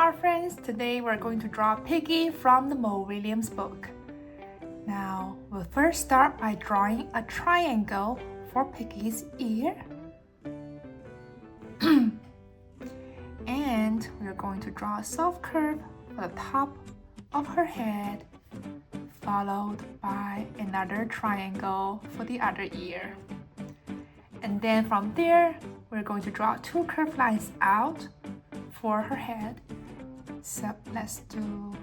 our friends, today we're going to draw Piggie from the Mo Willems book. Now, we'll first start by drawing a triangle for Piggie's ear. And we're going to draw a soft curve for the top of her head, followed by another triangle for the other ear. And then from there, we're going to draw two curved lines out for her head. So let's do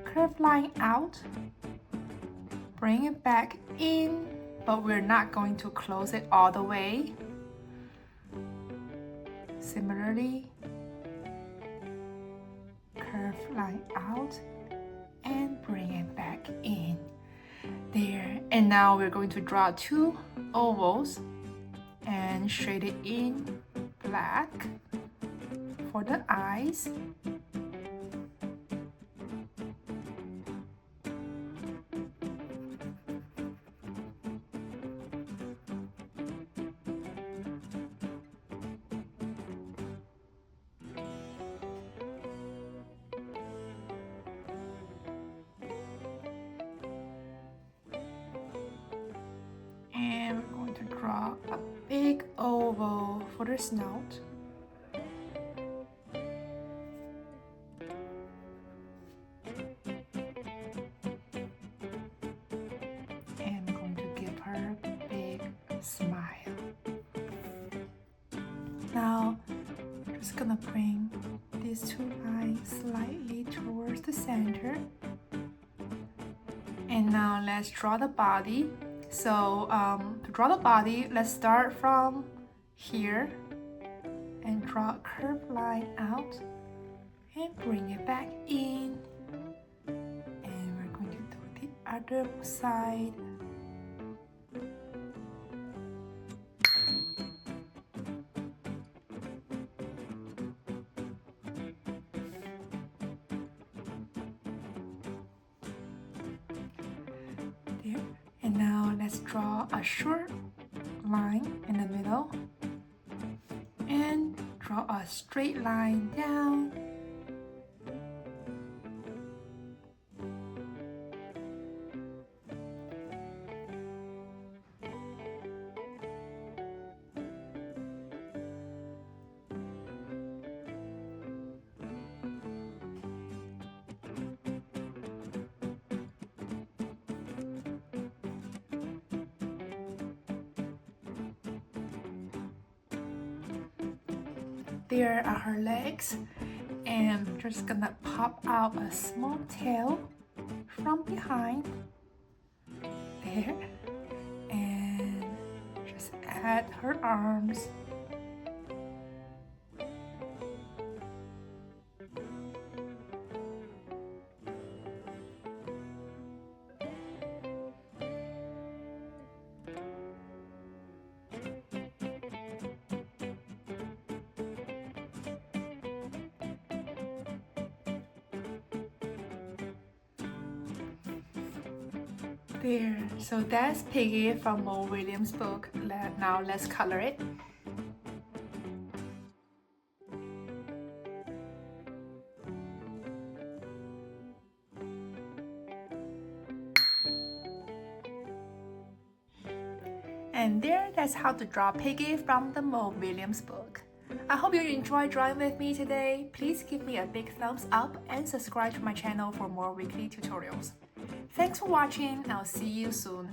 curved line out, bring it back in, but we're not going to close it all the way. Similarly, curved line out and bring it back in. There. And now we're going to draw two ovals and shade it in black for the eyes. And we're going to draw a big oval for the snout. And we're going to give her a big smile. Now, I'm just gonna bring these two lines slightly towards the center. And now let's draw the body. So to draw the body, let's start from here and draw a curved line out and bring it back in. And we're going to do the other side. There. And now let's draw a short line in the middle and draw a straight line down. There are her legs, and I'm just gonna pop out a small tail from behind there, and just add her arms. There, so that's Piggie from Mo Willems' book. Now let's color it. And there, that's how to draw Piggie from the Mo Willems book. I hope you enjoyed drawing with me today. Please give me a big thumbs up and subscribe to my channel for more weekly tutorials. Thanks for watching, I'll see you soon.